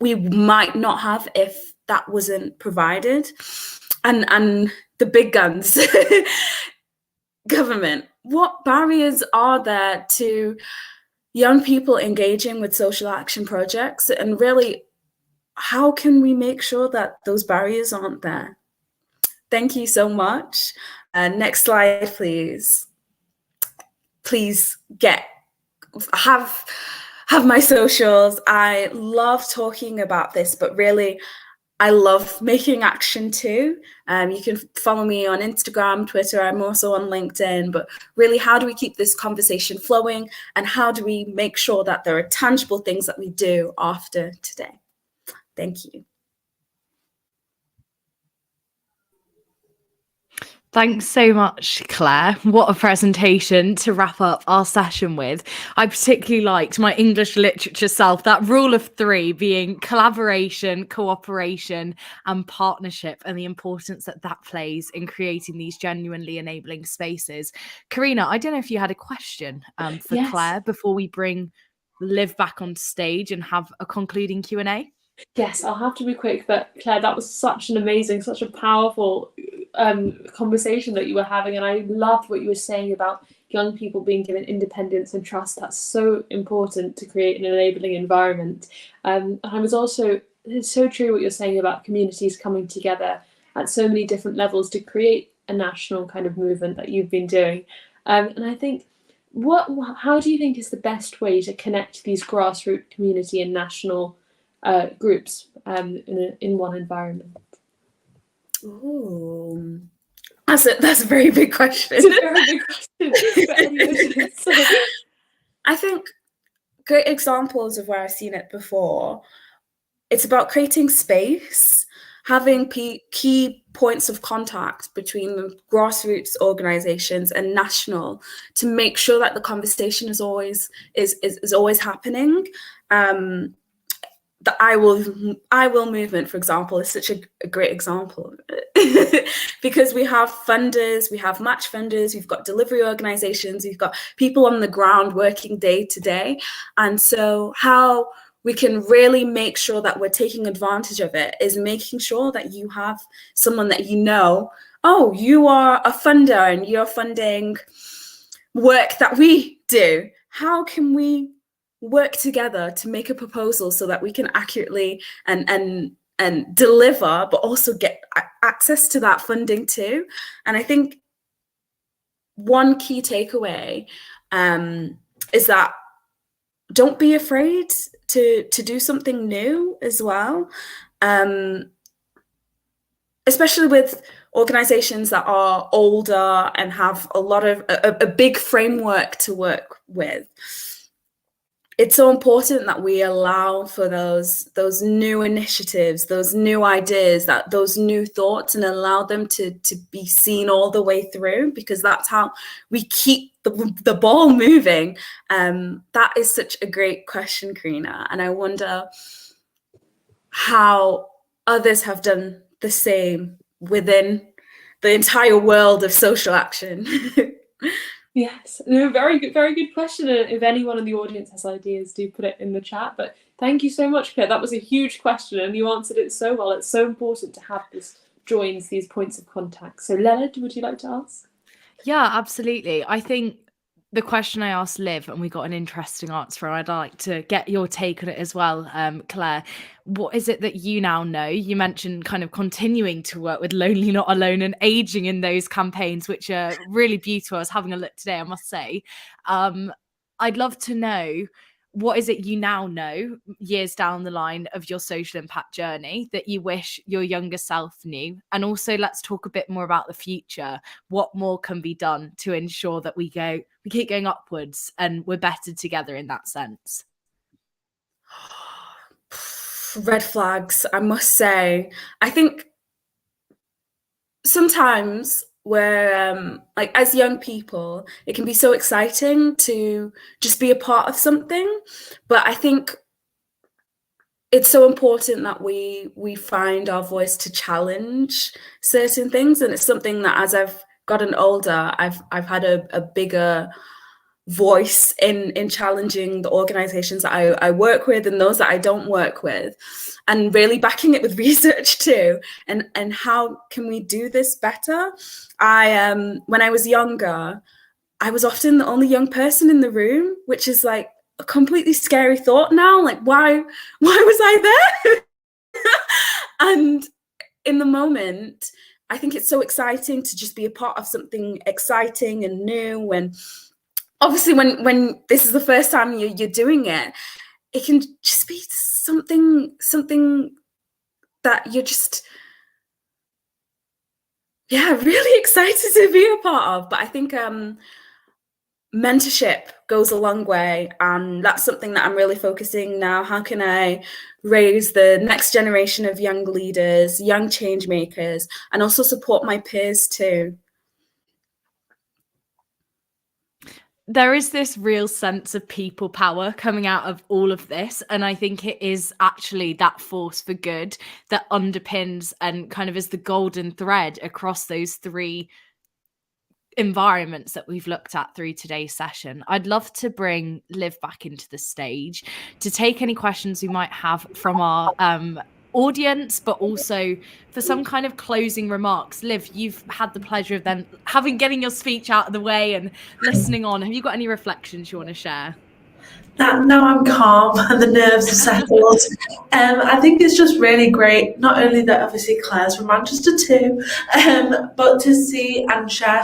[SPEAKER 4] we might not have if that wasn't provided. And the big guns, government, what barriers are there to young people engaging with social action projects, and really, how can we make sure that those barriers aren't there? Thank you so much. Next slide, please. Please have my socials. I love talking about this, but really, I love making action too. You can follow me on Instagram, Twitter. I'm also on LinkedIn. But really, how do we keep this conversation flowing? And how do we make sure that there are tangible things that we do after today? Thank you.
[SPEAKER 1] Thanks so much, Claire. What a presentation to wrap up our session with. I particularly liked my English literature self, that rule of three being collaboration, cooperation, and partnership, and the importance that that plays in creating these genuinely enabling spaces. Karina, I don't know if you had a question for
[SPEAKER 2] Yes.
[SPEAKER 1] Claire before we bring Liv back on stage and have a concluding Q&A.
[SPEAKER 2] Yes, I'll have to be quick, but Claire, that was such an amazing, such a powerful conversation that you were having, and I loved what you were saying about young people being given independence and trust. That's so important to create an enabling environment. And I was also, it's so true what you're saying about communities coming together at so many different levels to create a national kind of movement that you've been doing. And I think, how do you think is the best way to connect these grassroots community and national groups in one environment?
[SPEAKER 4] Ooh, that's a very big question.
[SPEAKER 2] It's a very big question for anyone.
[SPEAKER 4] I think great examples of where I've seen it before. It's about creating space, having key points of contact between the grassroots organizations and national to make sure that the conversation is always happening. The I will movement, for example, is such a great example because we have funders, we have match funders, we've got delivery organizations, we've got people on the ground working day to day. And so how we can really make sure that we're taking advantage of it is making sure that you have someone that you know, oh, you are a funder and you're funding work that we do. How can we work together to make a proposal so that we can accurately and deliver, but also get access to that funding too? And I think one key takeaway is that don't be afraid to do something new as well, especially with organizations that are older and have a lot of a big framework to work with. It's so important that we allow for those new initiatives, those new ideas, those new thoughts, and allow them to be seen all the way through, because that's how we keep the ball moving. That is such a great question, Karina, and I wonder how others have done the same within the entire world of social action.
[SPEAKER 2] Yes, no, very good question. And if anyone in the audience has ideas, do put it in the chat. But thank you so much, Claire. That was a huge question, and you answered it so well. It's so important to have this joins, these points of contact. So, Leonard, would you like to ask?
[SPEAKER 1] Yeah, absolutely. I think the question I asked Liv, and we got an interesting answer, and I'd like to get your take on it as well, Claire. What is it that you now know? You mentioned kind of continuing to work with Lonely Not Alone and aging in those campaigns, which are really beautiful. I was having a look today, I must say. I'd love to know, what is it you now know years down the line of your social impact journey that you wish your younger self knew? And also, let's talk a bit more about the future. What more can be done to ensure that we keep going upwards and we're better together in that sense?
[SPEAKER 4] Red flags, I must say. I think sometimes we're like, as young people, it can be so exciting to just be a part of something, but I think it's so important that we find our voice to challenge certain things. And it's something that, as I've gotten older, I've had a bigger voice in challenging the organizations that I work with and those that I don't work with, and really backing it with research too, and how can we do this better. When I was younger, I was often the only young person in the room, which is like a completely scary thought now. Like, why was I there? And in the moment, I think it's so exciting to just be a part of something exciting and new. And obviously, when this is the first time you're doing it, it can just be something that you're just, really excited to be a part of. But I think mentorship goes a long way, and that's something that I'm really focusing now. How can I raise the next generation of young leaders, young change makers, and also support my peers too?
[SPEAKER 1] There is this real sense of people power coming out of all of this, and I think it is actually that force for good that underpins and kind of is the golden thread across those three environments that we've looked at through today's session. I'd love to bring Liv back into the stage to take any questions we might have from our audience, but also for some kind of closing remarks. Liv, you've had the pleasure of then getting your speech out of the way and listening on. Have you got any reflections you want to share?
[SPEAKER 3] Now I'm calm and the nerves are settled. I think it's just really great, not only that obviously Claire's from Manchester too, but to see and share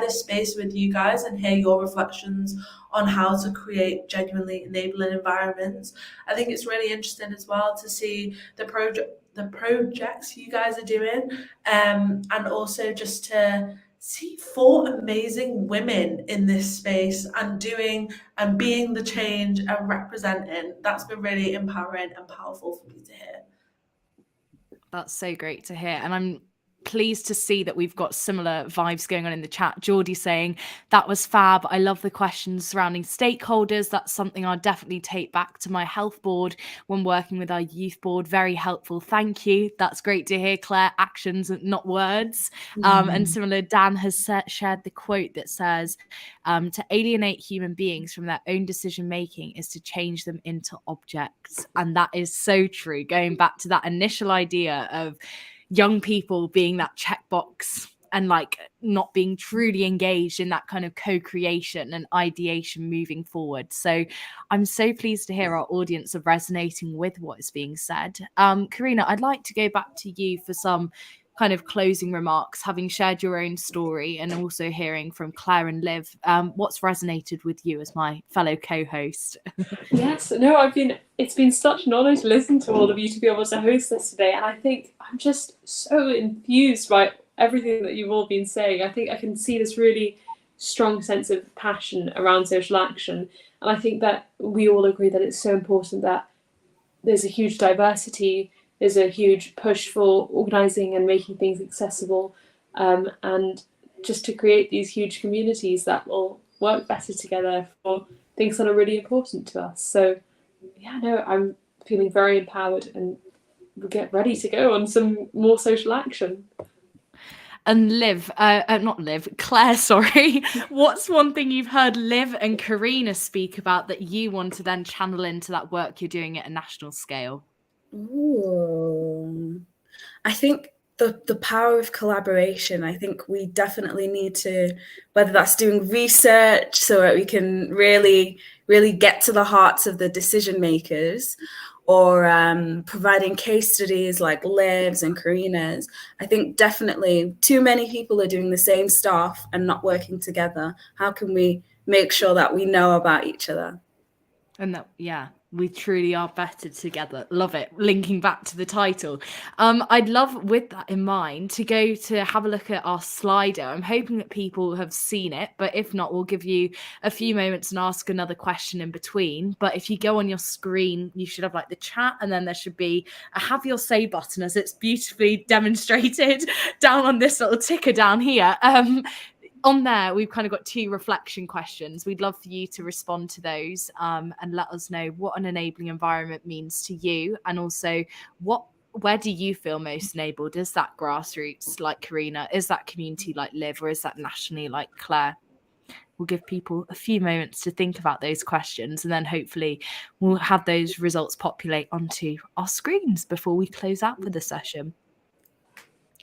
[SPEAKER 3] this space with you guys and hear your reflections on how to create genuinely enabling environments. I think it's really interesting as well to see the projects you guys are doing, and also just to see 4 amazing women in this space and doing and being the change and representing. That's been really empowering and powerful for me to hear.
[SPEAKER 1] That's so great to hear. And I'm pleased to see that we've got similar vibes going on in the chat. Geordie saying that was fab. I love the questions surrounding stakeholders. That's something I'll definitely take back to my health board when working with our youth board. Very helpful. Thank you. That's great to hear, Claire. Actions, not words. And similar, Dan has shared the quote that says, to alienate human beings from their own decision making is to change them into objects. And that is so true. Going back to that initial idea of young people being that checkbox and like not being truly engaged in that kind of co-creation and ideation moving forward. So I'm so pleased to hear our audience are resonating with what is being said. Karina, I'd like to go back to you for some kind of closing remarks, having shared your own story and also hearing from Claire and Liv. What's resonated with you as my fellow co-host?
[SPEAKER 2] Yes, no, it's been such an honour to listen to all of you, to be able to host this today, and I think I'm just so enthused by everything that you've all been saying. I think I can see this really strong sense of passion around social action, and I think that we all agree that it's so important that there's a huge diversity, there's a huge push for organising and making things accessible, and just to create these huge communities that will work better together for things that are really important to us. So yeah, no, I'm feeling very empowered and we'll get ready to go on some more social action.
[SPEAKER 1] And Claire, sorry. What's one thing you've heard Liv and Karina speak about that you want to then channel into that work you're doing at a national scale?
[SPEAKER 4] Ooh. I think the power of collaboration. I think we definitely need to, whether that's doing research so that we can really, really get to the hearts of the decision makers, or providing case studies like Liv's and Karina's. I think definitely too many people are doing the same stuff and not working together. How can we make sure that we know about each other?
[SPEAKER 1] And that, yeah, we truly are better together. Love it. Linking back to the title. I'd love, with that in mind, to go to have a look at our slider. I'm hoping that people have seen it, but if not, we'll give you a few moments and ask another question in between. But if you go on your screen, you should have like the chat, and then there should be a have your say button, as it's beautifully demonstrated down on this little ticker down here. On there, we've kind of got 2 reflection questions. We'd love for you to respond to those, and let us know what an enabling environment means to you, and also where do you feel most enabled? Is that grassroots like Karina? Is that community like Liv? Or is that nationally like Claire? We'll give people a few moments to think about those questions, and then hopefully we'll have those results populate onto our screens before we close out for the session.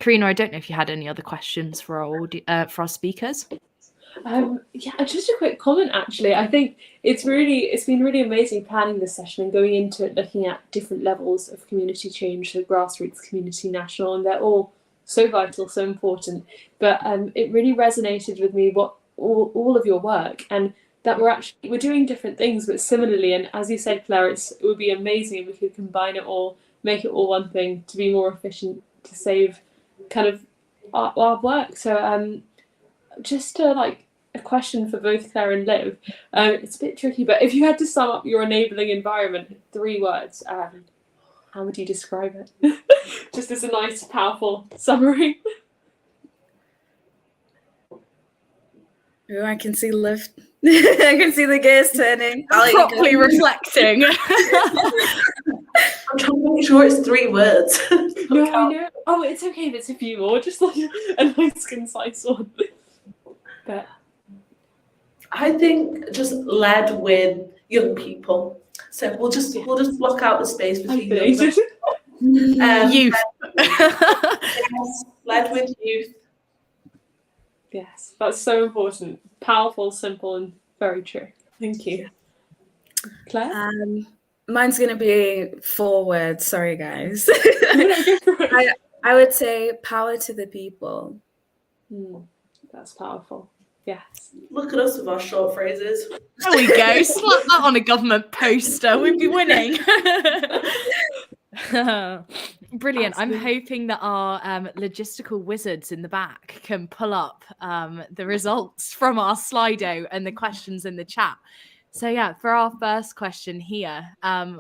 [SPEAKER 1] Karina, I don't know if you had any other questions for our speakers.
[SPEAKER 2] Yeah, just a quick comment actually. I think it's been really amazing planning this session and going into it looking at different levels of community change, so grassroots, community, national, and they're all so vital, so important. But it really resonated with me what all of your work, and that we're doing different things but similarly, and as you said, Claire, it would be amazing if we could combine it all make it all one thing, to be more efficient, to save kind of our work. So just like a question for both Claire and Liv. It's a bit tricky, but if you had to sum up your enabling environment in 3 words, how would you describe it? Just as a nice, powerful summary.
[SPEAKER 4] Oh, I can see Liv. I can see the gears turning.
[SPEAKER 1] Properly reflecting.
[SPEAKER 3] I'm trying to make sure it's 3 words.
[SPEAKER 2] No, I know. Oh, it's okay if it's a few more, just like a nice, concise one. But
[SPEAKER 3] I think just led with young people. So we'll just block out the space between young
[SPEAKER 1] youth.
[SPEAKER 3] Yes, led with youth.
[SPEAKER 2] Yes, that's so important. Powerful, simple, and very true. Thank you. Claire?
[SPEAKER 4] Mine's going to be 4 words. Sorry, guys. I would say power to the people.
[SPEAKER 2] That's powerful. Yes.
[SPEAKER 3] Look at us with our short phrases.
[SPEAKER 1] There we go. Slap that on a government poster. We'd be winning. Brilliant. I'm hoping that our logistical wizards in the back can pull up the results from our Slido and the questions in the chat. So yeah, for our first question here,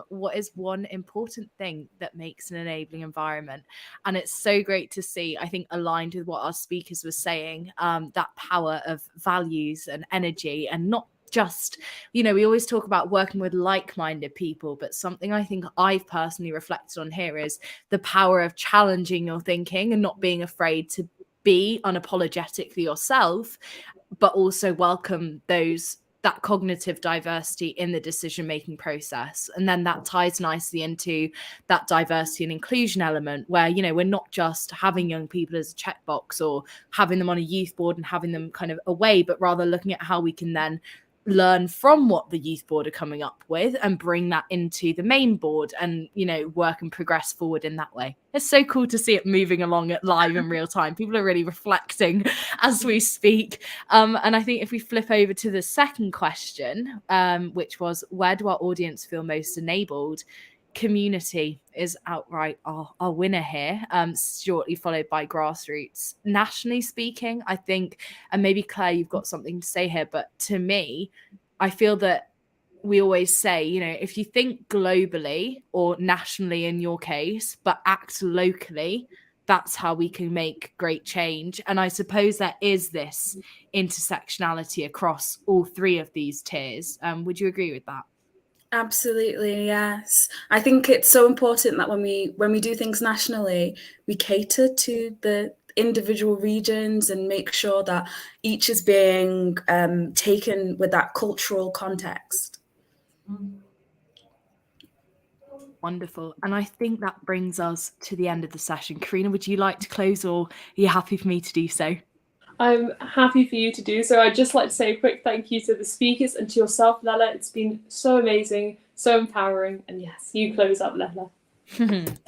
[SPEAKER 1] what is one important thing that makes an enabling environment? And it's so great to see, I think, aligned with what our speakers were saying, that power of values and energy, and not just, we always talk about working with like-minded people, but something I think I've personally reflected on here is the power of challenging your thinking and not being afraid to be unapologetically yourself, but also welcome that cognitive diversity in the decision-making process. And then that ties nicely into that diversity and inclusion element where, we're not just having young people as a checkbox or having them on a youth board and having them kind of away, but rather looking at how we can then learn from what the youth board are coming up with and bring that into the main board and, work and progress forward in that way. It's so cool to see it moving along at live in real time. People are really reflecting as we speak. And I think if we flip over to the second question, which was, where do our audience feel most enabled? Community is outright our winner here, shortly followed by grassroots. Nationally speaking, I think, and maybe Claire, you've got something to say here, but to me, I feel that we always say, if you think globally or nationally in your case, but act locally, that's how we can make great change. And I suppose there is this intersectionality across all 3 of these tiers. Would you agree with that?
[SPEAKER 4] Absolutely, yes. I think it's so important that when we do things nationally, we cater to the individual regions and make sure that each is being taken with that cultural context.
[SPEAKER 1] Wonderful. And I think that brings us to the end of the session. Karina, would you like to close, or are you happy for me to do so?
[SPEAKER 2] I'm happy for you to do so. I'd just like to say a quick thank you to the speakers and to yourself, Lella. It's been so amazing, so empowering. And yes, you close up, Lella.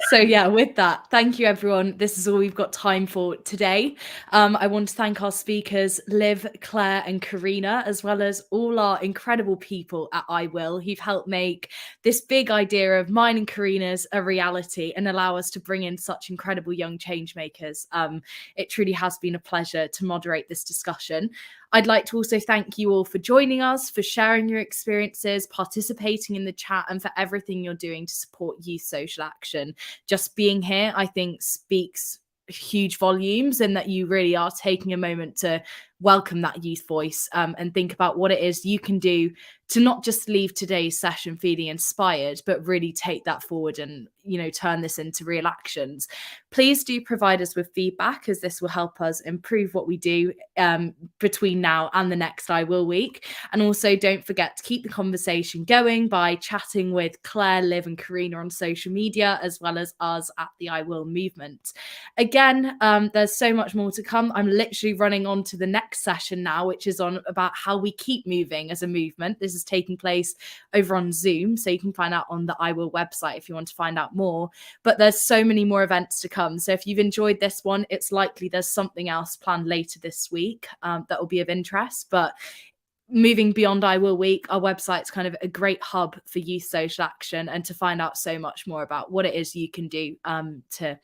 [SPEAKER 1] So yeah, with that, thank you everyone. This is all we've got time for today. I want to thank our speakers, Liv, Claire and Karina, as well as all our incredible people at iWill who've helped make this big idea of mine and Karina's a reality and allow us to bring in such incredible young change makers. It truly has been a pleasure to moderate this discussion. I'd like to also thank you all for joining us, for sharing your experiences, participating in the chat, and for everything you're doing to support youth social action. Just being here, I think, speaks huge volumes, and that you really are taking a moment to welcome that youth voice and think about what it is you can do to not just leave today's session feeling inspired, but really take that forward and, turn this into real actions. Please do provide us with feedback, as this will help us improve what we do between now and the next iWill week. And also don't forget to keep the conversation going by chatting with Claire, Liv and Karina on social media, as well as us at the iWill movement. Again, there's so much more to come. I'm literally running on to the next session now, which is on about how we keep moving as a movement. This is taking place over on Zoom, so you can find out on the iWill website if you want to find out more. But there's so many more events to come. So if you've enjoyed this one, it's likely there's something else planned later this week that will be of interest. But moving beyond I Will Week, our website's kind of a great hub for youth social action and to find out so much more about what it is you can do to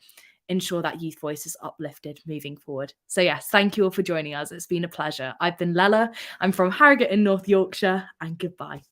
[SPEAKER 1] ensure that youth voice is uplifted moving forward. So yes, thank you all for joining us. It's been a pleasure. I've been Lella. I'm from Harrogate in North Yorkshire, and goodbye.